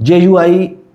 JUI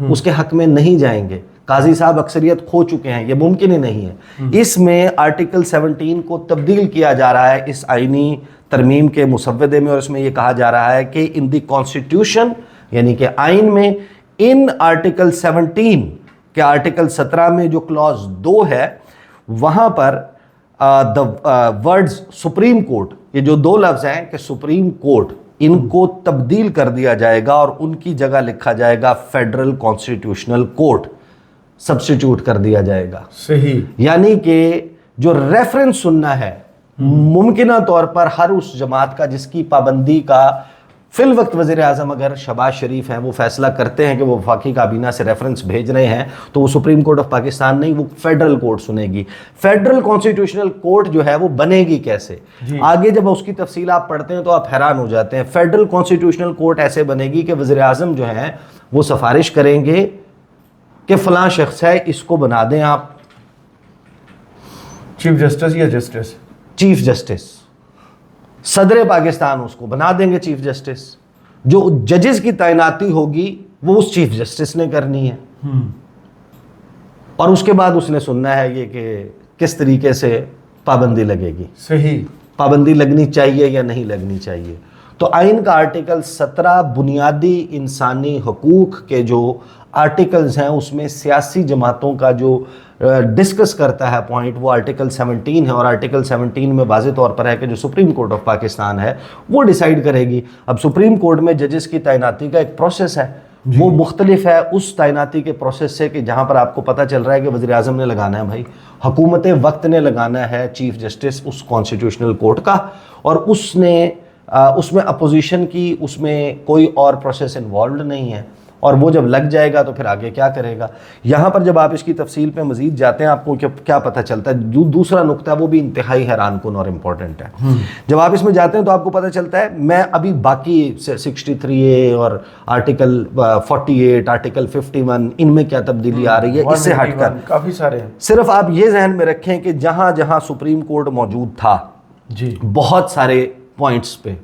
اس کے حق میں نہیں جائیں گے. قاضی صاحب اکثریت کھو چکے ہیں, یہ ممکن ہی نہیں ہے. اس میں آرٹیکل 17 کو تبدیل کیا جا رہا ہے اس آئینی ترمیم کے مسودے میں, اور اس میں یہ کہا جا رہا ہے کہ ان دی کانسٹیٹیوشن, یعنی کہ آئین میں, ان آرٹیکل 17 کے آرٹیکل 17 میں جو کلوز 2 ہے وہاں پر ورڈز سپریم کورٹ, یہ جو 2 لفظ ہیں کہ سپریم کورٹ, ان کو تبدیل کر دیا جائے گا اور ان کی جگہ لکھا جائے گا فیڈرل کانسٹیٹیوشنل کورٹ, سبسٹیٹیوٹ کر دیا جائے گا. صحیح. یعنی کہ جو ریفرنس سننا ہے ممکنہ طور پر ہر اس جماعت کا جس کی پابندی کا فی الوقت وزیر اعظم اگر شہباز شریف ہیں وہ فیصلہ کرتے ہیں کہ وہ وفاقی کابینہ سے ریفرنس بھیج رہے ہیں, تو وہ سپریم کورٹ آف پاکستان نہیں, وہ فیڈرل کورٹ سنے گی. فیڈرل کانسٹیٹیوشنل کورٹ جو ہے وہ بنے گی کیسے؟ آگے جب اس کی تفصیل آپ پڑھتے ہیں تو آپ حیران ہو جاتے ہیں. فیڈرل کانسٹیٹیوشنل کورٹ ایسے بنے گی کہ وزیر اعظم جو ہیں وہ سفارش کریں گے کہ فلاں شخص ہے, اس کو بنا دیں آپ چیف جسٹس یا جسٹس, چیف جسٹس. صدر پاکستان اس کو بنا دیں گے چیف جسٹس. جو ججز کی تعیناتی ہوگی وہ اس چیف جسٹس نے کرنی ہے, اور اس کے بعد اس نے سننا ہے یہ کہ کس طریقے سے پابندی لگے گی. صحیح. پابندی لگنی چاہیے یا نہیں لگنی چاہیے. تو آئین کا آرٹیکل 17 بنیادی انسانی حقوق کے جو آرٹیکلز ہیں اس میں سیاسی جماعتوں کا جو ڈسکس کرتا ہے پوائنٹ, وہ آرٹیکل 17 ہے, اور آرٹیکل 17 میں واضح طور پر ہے کہ جو سپریم کورٹ آف پاکستان ہے وہ ڈیسائیڈ کرے گی. اب سپریم کورٹ میں ججز کی تعیناتی کا ایک پروسیس ہے, وہ مختلف ہے اس تعیناتی کے پروسیس سے کہ جہاں پر آپ کو پتہ چل رہا ہے کہ وزیر اعظم نے لگانا ہے بھائی, حکومت وقت نے لگانا ہے چیف جسٹس اس کانسٹیٹیوشنل کورٹ کا, اور اس میں اپوزیشن کی اس میں کوئی اور پروسیس انوالوڈ نہیں ہے, اور وہ جب لگ جائے گا تو پھر آگے کیا کرے گا. یہاں پر جب آپ اس کی تفصیل پہ مزید جاتے ہیں آپ کو کیا پتہ چلتا ہے. دوسرا نقطہ وہ بھی انتہائی حیران کن اور امپورٹنٹ ہے. جب آپ اس میں جاتے ہیں تو آپ کو پتہ چلتا ہے, میں ابھی باقی 63A اور آرٹیکل 48, آرٹیکل 51 ان میں کیا تبدیلی آ رہی ہے اس سے ہٹ کر کافی سارے ہیں. صرف آپ یہ ذہن میں رکھیں کہ جہاں جہاں سپریم کورٹ موجود تھا بہت سارے پوائنٹس پہ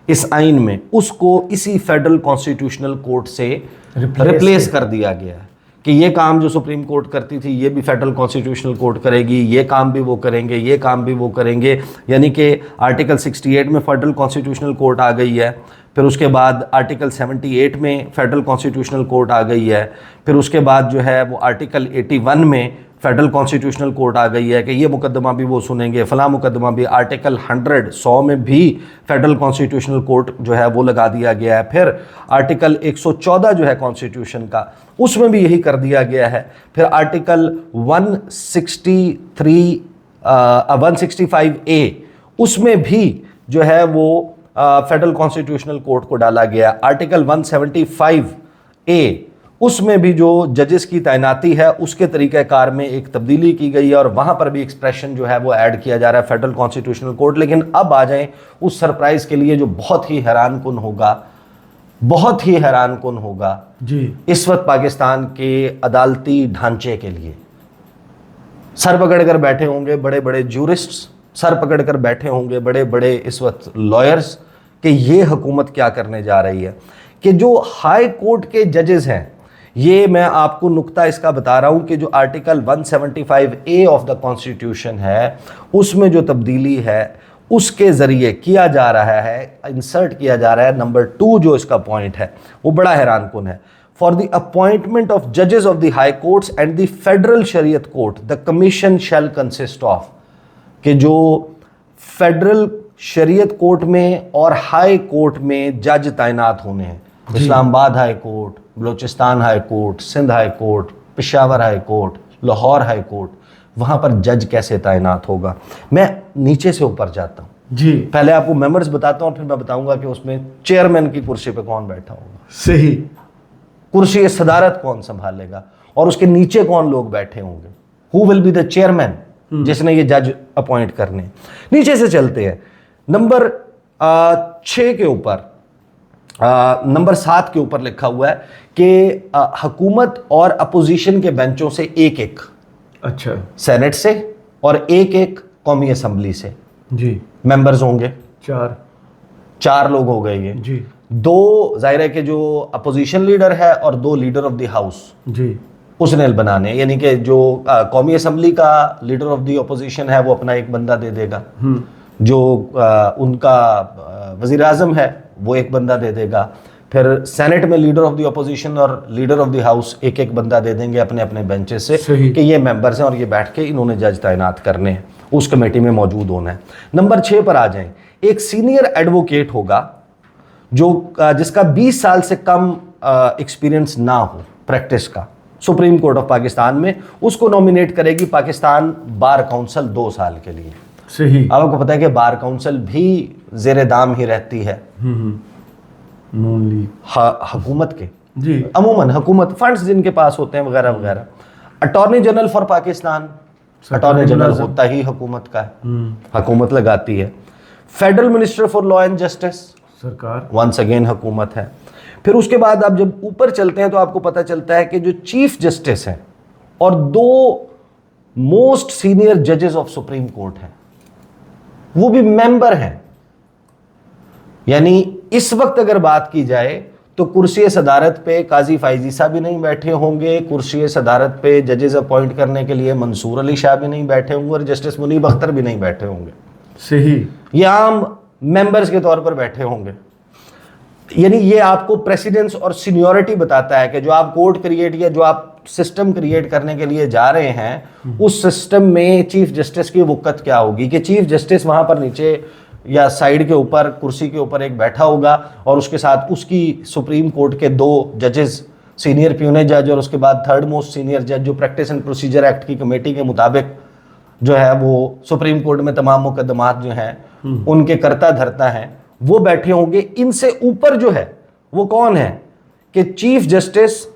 اس آئین میں اس کو اسی فیڈرل کانسٹیٹیوشنل کورٹ سے ریپلیس کر دیا گیا ہے کہ یہ کام جو سپریم کورٹ کرتی تھی یہ بھی فیڈرل کانسٹیٹیوشنل کورٹ کرے گی, یہ کام بھی وہ کریں گے, یہ کام بھی وہ کریں گے. یعنی کہ آرٹیکل 68 میں فیڈرل کانسٹیٹیوشنل کورٹ آ گئی ہے, پھر اس کے بعد آرٹیکل 78 میں فیڈرل کانسٹیٹیوشنل کورٹ آ گئی ہے, پھر اس کے بعد جو ہے وہ آرٹیکل 81 میں فیڈرل کانسٹیٹیوشنل کورٹ آ گئی ہے کہ یہ مقدمہ بھی وہ سنیں گے, فلاں مقدمہ بھی. آرٹیکل 100 میں بھی فیڈرل کانسٹیٹیوشنل کورٹ جو ہے وہ لگا دیا گیا ہے. پھر آرٹیکل 114 جو ہے کانسٹیٹیوشن کا اس میں بھی یہی کر دیا گیا ہے. پھر آرٹیکل 165A اس میں بھی جو ہے وہ فیڈرل کانسٹیٹیوشنل کورٹ کو ڈالا گیا. آرٹیکل 175A اس میں بھی جو ججز کی تعیناتی ہے اس کے طریقہ کار میں ایک تبدیلی کی گئی ہے, اور وہاں پر بھی ایکسپریشن جو ہے وہ ایڈ کیا جا رہا ہے فیڈرل کانسٹیٹیوشنل کورٹ. لیکن اب آ جائیں اس سرپرائز کے لیے جو بہت ہی حیران کن ہوگا, بہت ہی حیران کن ہوگا اس وقت پاکستان کے عدالتی ڈھانچے کے لیے. سر پکڑ کر بیٹھے ہوں گے بڑے بڑے جورسٹس, سر پکڑ کر بیٹھے ہوں گے بڑے بڑے اس وقت لائرز کہ یہ حکومت کیا کرنے جا رہی ہے. کہ جو ہائی کورٹ کے ججز ہیں, یہ میں آپ کو نقطہ اس کا بتا رہا ہوں کہ جو article 175A of the constitution ہے اس میں جو تبدیلی ہے اس کے ذریعے کیا جا رہا ہے, انسرٹ کیا جا رہا ہے. نمبر 2 جو اس کا پوائنٹ ہے وہ بڑا حیران کن ہے. فار دی اپوائنٹمنٹ آف ججز of the high courts and the federal Shariat court the commission shall consist of, کہ جو فیڈرل شریعت کورٹ میں اور ہائی کورٹ میں جج تعینات ہونے ہیں, اسلام آباد high court, Balochistan high court, Sindh high court, Peshawar high court, Lahore high court, وہاں پر جج کیسے تعینات ہوگا. میں نیچے سے اوپر جاتا ہوں, پہلے آپ کو ممبرز بتاتا ہوں, پھر میں بتاؤں گا کہ اس میں چیئرمین کی کرسی پہ کون بیٹھا ہوگا, صحیح کرسی صدارت کون سنبھالے گا, اور اس کے نیچے کون لوگ بیٹھے ہوں گے, ہو ول بی دا چیئرمین جس نے یہ جج اپوائنٹ کرنے. نیچے سے چلتے ہیں. نمبر 6 کے اوپر, نمبر 7 کے اوپر لکھا ہوا ہے کہ حکومت اور اپوزیشن کے بینچوں سے ایک ایک, اچھا, سینٹ سے اور ایک ایک قومی اسمبلی سے جی ممبرز ہوں گے. 4 لوگ ہو گئے یہ. جی دو ظاہر ہے کہ جو اپوزیشن لیڈر ہے اور دو لیڈر آف دی ہاؤس جی اس نے بنانے ہیں، یعنی کہ جو قومی اسمبلی کا لیڈر آف دی اپوزیشن ہے وہ اپنا ایک بندہ دے دے گا، جو ان کا وزیر اعظم ہے وہ ایک بندہ دے دے گا، پھر سینٹ میں لیڈر آف دی اپوزیشن اور لیڈر آف دی ہاؤس ایک ایک بندہ دے دیں گے اپنے اپنے بینچز سے کہ یہ ممبرز ہیں اور یہ بیٹھ کے انہوں نے جج تعینات کرنے ہیں، اس کمیٹی میں موجود ہونا ہے۔ نمبر 6 پر آ جائیں، ایک سینئر ایڈوکیٹ ہوگا جو جس کا 20 سال سے کم ایکسپیرینس نہ ہو پریکٹس کا، سپریم کورٹ آف پاکستان میں اس کو نومینیٹ کرے گی پاکستان بار کونسل 2 سال کے لیے۔ صحیح، اب آپ کو پتہ ہے کہ بار کونسل بھی زیر دام ہی رہتی ہے نون لیگ حکومت کے، جی عموماً حکومت فنڈز جن کے پاس ہوتے ہیں وغیرہ وغیرہ۔ Attorney general for Pakistan, attorney general ہوتا ہی حکومت کا ہے، حکومت لگاتی ہے۔ Federal minister for law and justice سرکار ونس اگین حکومت ہے۔ پھر اس کے بعد آپ جب اوپر چلتے ہیں تو آپ کو پتہ چلتا ہے کہ جو چیف جسٹس ہیں اور 2 موسٹ سینئر ججز آف سپریم کورٹ ہیں وہ بھی ممبر ہیں، یعنی اس وقت اگر بات کی جائے تو کرسی صدارت پہ قاضی فائزی صاحب بھی نہیں بیٹھے ہوں گے، کرسی صدارت پہ ججز اپوائنٹ کرنے کے لیے منصور علی شاہ بھی نہیں بیٹھے ہوں گے اور جسٹس منیب اختر بھی نہیں بیٹھے ہوں گے، صحیح، یہ عام ممبرز کے طور پر بیٹھے ہوں گے۔ یعنی یہ آپ کو پریسیڈنس اور سینیورٹی بتاتا ہے کہ جو آپ کورٹ کریٹ یا جو آپ سسٹم کریٹ کرنے کے لیے جا رہے ہیں اس سسٹم میں چیف جسٹس کی وقت کیا ہوگی، کہ چیف جسٹس وہاں پر نیچے یا سائیڈ کے اوپر کرسی کے اوپر ایک بیٹھا ہوگا اور اس کے ساتھ اس کی سپریم کورٹ کے 2 ججز، سینئر پیونے جج اور اس کے بعد 3rd موسٹ سینئر جج جو پریکٹس اینڈ پروسیجر ایکٹ کی کمیٹی کے مطابق جو ہے وہ سپریم کورٹ میں تمام مقدمات جو ہیں ان کے کرتا دھرتا ہیں، وہ بیٹھے ہوں گے۔ ان سے اوپر جو ہے وہ کون ہے کہ چیف جسٹس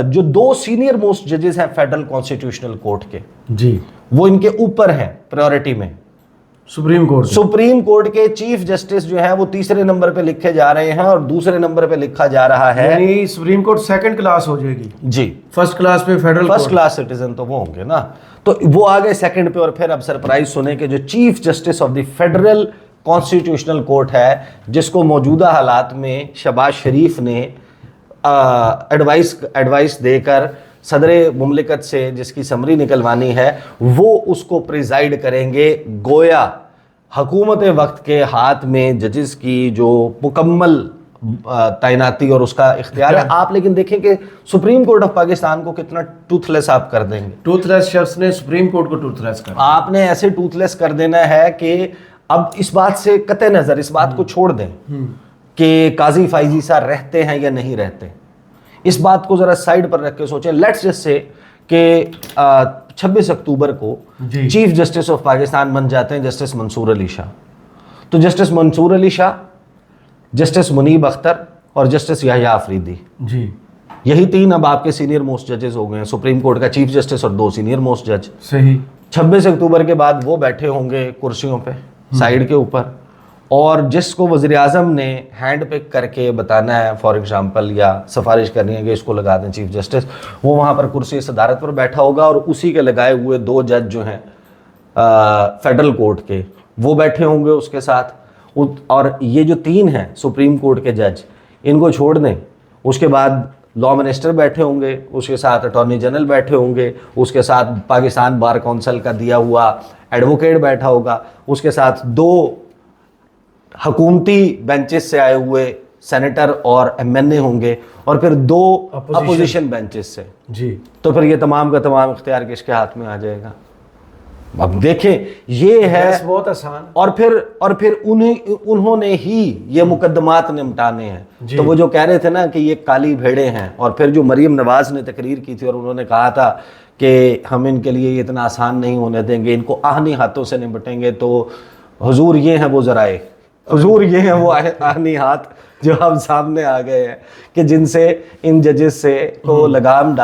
جو 2 سینئر موسٹ ججز ہیں فیڈرل کانسٹیٹیوشنل کورٹ کے، جی وہ ان کے اوپر ہیں پریورٹی میں۔ سپریم کورٹ کے چیف جسٹس جو ہیں وہ 3رے نمبر پہ لکھے جا رہے ہیں اور 2سرے نمبر پہ لکھا جا رہا ہے، یعنی سپریم کورٹ 2nd کلاس ہو جائے گی، جی فرسٹ کلاس پہ فیڈرل فرسٹ کلاس سٹیزن تو وہ ہوں گے نا، تو وہ آگے 2nd پہ۔ اور پھر اب سرپرائز سنیں کہ جو chief justice of the federal constitutional court ہے جس کو موجودہ حالات میں شہباز شریف نے ایڈوائس دے کر صدر مملکت سے جس کی سمری نکلوانی ہے، وہ اس کو پریزائیڈ کریں گے، گویا حکومت وقت کے ہاتھ میں ججز کی جو مکمل تعیناتی اور اس کا اختیار ہے۔ آپ لیکن دیکھیں کہ سپریم کورٹ آف پاکستان کو کتنا ٹوتھ لیس آپ کر دیں گے، ٹوتھ لیس شخص نے سپریم کورٹ کو ٹوتھ لیس کر دیا۔ آپ نے ایسے ٹوتھ لیس کر دینا ہے کہ اب اس بات سے قطع نظر اس بات کو چھوڑ دیں کہ قاضی فائزی صاحب رہتے ہیں یا نہیں رہتے، اس بات کو ذرا سائڈ پر رکھ کے سوچیں۔ لیٹس جسٹ سے کہ 26 اکتوبر کو چیف جسٹس آف پاکستان بن جاتے ہیں جسٹس منصور علی شاہ، تو جسٹس منصور علی شاہ، جسٹس منیب اختر اور جسٹس یحییٰ آفریدی، جی یہی 3 اب آپ کے سینئر موسٹ ججز ہو گئے ہیں، سپریم کورٹ کا چیف جسٹس اور 2 سینئر موسٹ جج۔ صحیح، 26 اکتوبر کے بعد وہ بیٹھے ہوں گے کرسیوں پہ سائیڈ کے اوپر، اور جس کو وزیر اعظم نے ہینڈ پک کر کے بتانا ہے فار ایگزامپل یا سفارش کرنی ہے کہ اس کو لگا دیں چیف جسٹس، وہ وہاں پر کرسی صدارت پر بیٹھا ہوگا اور اسی کے لگائے ہوئے 2 جج جو ہیں فیڈرل کورٹ کے وہ بیٹھے ہوں گے اس کے ساتھ، اور یہ جو 3 ہیں سپریم کورٹ کے جج ان کو چھوڑ دیں، اس کے بعد لا منسٹر بیٹھے ہوں گے، اس کے ساتھ اٹارنی جنرل بیٹھے ہوں گے، اس کے ساتھ پاکستان بار کونسل کا دیا ہوا ایڈوکیٹ بیٹھا ہوگا، اس کے ساتھ 2 حکومتی بینچز سے آئے ہوئے سینیٹر اور MNA ہوں گے، اور پھر 2 اپوزیشن بینچز سے، جی تو پھر یہ تمام کا تمام اختیار کس کے ہاتھ میں آ جائے گا؟ اب دیکھیں یہ ہے بہت آسان، اور پھر انہوں نے ہی یہ مقدمات نمٹانے ہیں۔ تو وہ جو کہہ رہے تھے نا کہ یہ کالی بھیڑیں ہیں، اور پھر جو مریم نواز نے تقریر کی تھی اور انہوں نے کہا تھا کہ ہم ان کے لیے اتنا آسان نہیں ہونے دیں گے، ان کو آہنی ہاتھوں سے نمٹیں گے، تو حضور یہ ہیں وہ ذرائع، حضور یہ ہیں وہ آہنی ہاتھ جو اب سامنے آ گئے ہیں کہ جن سے ان ججز سے کو لگام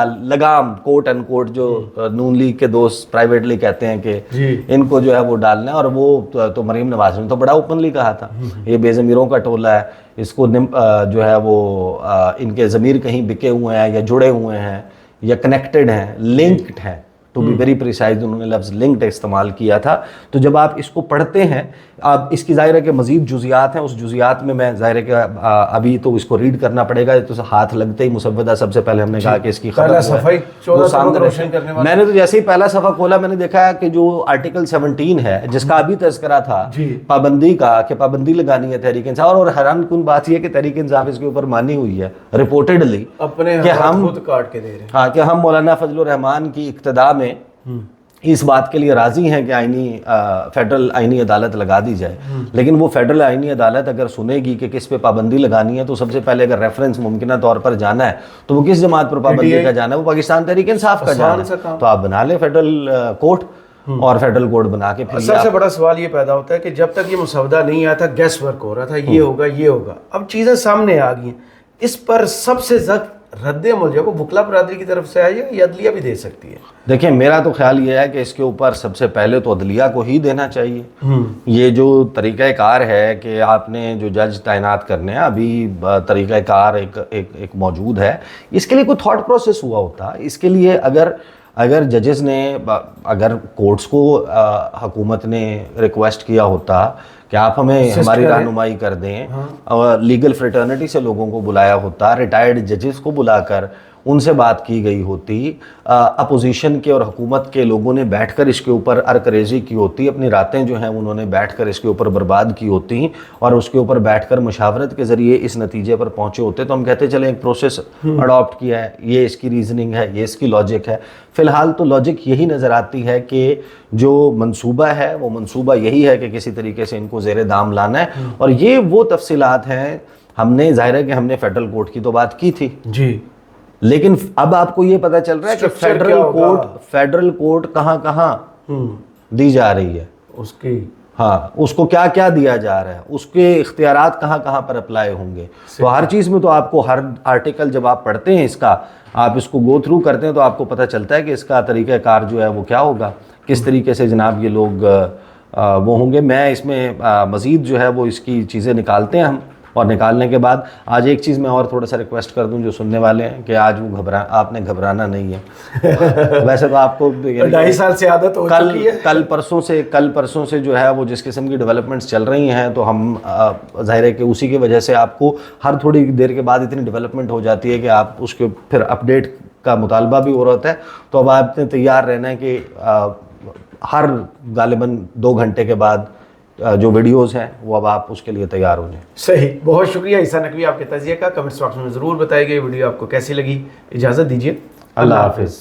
کوٹ اینڈ کوٹ جو نون لیگ کے دوست پرائیویٹلی کہتے ہیں کہ ان کو جو ہے وہ ڈالنا ہے، اور وہ تو مریم نواز نے تو بڑا اوپنلی کہا تھا یہ بے ضمیروں کا ٹولہ ہے، اس کو جو ہے وہ ان کے ضمیر کہیں بکے ہوئے ہیں یا جڑے ہوئے ہیں یا کنیکٹڈ ہیں، لنکڈ ہیں ٹو بی ویری پریسائز انہوں نے لفظ لنکڈ استعمال کیا تھا. تو جب آپ اس کو پڑھتے ہیں, اب اس کی ظاہر ہے کہ مزید جزیات ہیں, اس جزیات میں ظاہر ہے کہ ابھی تو اس کو ریڈ کرنا پڑے گا. تو ہاتھ لگتے ہی مسودہ سب سے پہلے ہم نے کہا کہ اس کی پہلا صفحہ 14 صفحہ روشن کرنے والا. میں نے تو جیسے ہی پہلا صفحہ کھولا میں نے دیکھا کہ جو آرٹیکل 17 ہے جس کا ابھی تذکرہ تھا پابندی کا, کہ پابندی لگانی ہے تحریک انصاف, اور حیران کن بات یہ کہ تحریک انصاف اس کے اوپر مانی ہوئی ہے ریپورٹڈلی اپنے کہ ہم خود کاٹ کے دے رہے ہیں. ہاں, کہ ہم مولانا فضل الرحمان کی اقتداء میں اس بات کے لیے راضی ہیں کہ فیڈرل آئینی عدالت لگا دی جائے. لیکن وہ فیڈرل آئینی عدالت اگر سنے گی کہ کس پہ پابندی لگانی ہے تو سب سے پہلے اگر ریفرنس ممکنہ طور پر جانا ہے تو وہ کس جماعت پر پابندی کا جانا ہے, وہ پاکستان تحریک انصاف کا جانا ہے. تو آپ بنا لیں فیڈرل کورٹ, اور فیڈرل کورٹ بنا کے. سب سے بڑا سوال یہ پیدا ہوتا ہے کہ جب تک یہ مسودہ نہیں آیا تھا گیس ورک ہو رہا تھا, یہ ہوگا یہ ہوگا. اب چیزیں سامنے آ گئی ہیں, اس پر سب سے سخت رد عمل جو ہے وہ وکلا برادری کی طرف سے آئی ہے یا عدلیہ بھی دے سکتی ہے؟ دیکھیں میرا تو خیال یہ ہے کہ اس کے اوپر سب سے پہلے تو عدلیہ کو ہی دینا چاہیے. یہ جو طریقہ کار ہے کہ آپ نے جو جج تعینات کرنے ہیں, ابھی طریقہ کار ایک موجود ہے, اس کے لیے کوئی تھاٹ پروسیس ہوا ہوتا. اس کے لیے اگر ججز نے, اگر کورٹس کو حکومت نے ریکویسٹ کیا ہوتا کہ آپ ہمیں ہماری رہنمائی کر دیں, اور لیگل فریٹرنٹی سے لوگوں کو بلایا ہوتا, ریٹائرڈ ججز کو بلا کر ان سے بات کی گئی ہوتی, اپوزیشن کے اور حکومت کے لوگوں نے بیٹھ کر اس کے اوپر ارکریزی کی ہوتی, اپنی راتیں جو ہیں انہوں نے بیٹھ کر اس کے اوپر برباد کی ہوتی, اور اس کے اوپر بیٹھ کر مشاورت کے ذریعے اس نتیجے پر پہنچے ہوتے, تو ہم کہتے چلیں ایک پروسیس اڈاپٹ کیا ہے, یہ اس کی ریزننگ ہے, یہ اس کی لاجک ہے. فی الحال تو لاجک یہی نظر آتی ہے کہ جو منصوبہ ہے وہ منصوبہ یہی ہے کہ کسی طریقے سے ان کو زیر دام لانا ہے. اور یہ وہ تفصیلات ہیں, ہم نے ظاہر ہے کہ ہم نے فیڈرل کورٹ کی تو بات کی تھی جی, لیکن اب آپ کو یہ پتہ چل رہا ہے کہ فیڈرل کورٹ کہاں دی جا رہی ہے, اس کی ہاں اس کو کیا کیا دیا جا رہا ہے, اس کے اختیارات کہاں پر اپلائی ہوں گے. تو ہر چیز میں تو آپ کو ہر آرٹیکل جب آپ پڑھتے ہیں اس کا, آپ اس کو گو تھرو کرتے ہیں تو آپ کو پتہ چلتا ہے کہ اس کا طریقہ کار جو ہے وہ کیا ہوگا, کس طریقے سے جناب یہ لوگ وہ ہوں گے. میں اس میں مزید جو ہے وہ اس کی چیزیں نکالتے ہیں ہم, اور نکالنے کے بعد آج ایک چیز میں اور تھوڑا سا ریکویسٹ کر دوں جو سننے والے ہیں کہ آج وہ آپ نے گھبرانا نہیں ہے. ویسے تو آپ کو 2.5 سال سے عادت ہو چکی ہے. کل پرسوں سے جو ہے وہ جس قسم کی ڈیولپمنٹس چل رہی ہیں, تو ہم ظاہر ہے کہ اسی کی وجہ سے آپ کو ہر تھوڑی دیر کے بعد اتنی ڈیولپمنٹ ہو جاتی ہے کہ آپ اس کے پھر اپڈیٹ کا مطالبہ بھی ہو رہا ہوتا ہے. تو اب آپ نے تیار رہنا ہے کہ ہر غالباً 2 گھنٹے کے بعد جو ویڈیوز ہیں وہ اب آپ اس کے لیے تیار ہو جائیں. صحیح, بہت شکریہ عیسیٰ نقوی آپ کے تجزیے کا. کمنٹس باکس میں ضرور بتائیے گا یہ ویڈیو آپ کو کیسی لگی. اجازت دیجیے, اللہ حافظ.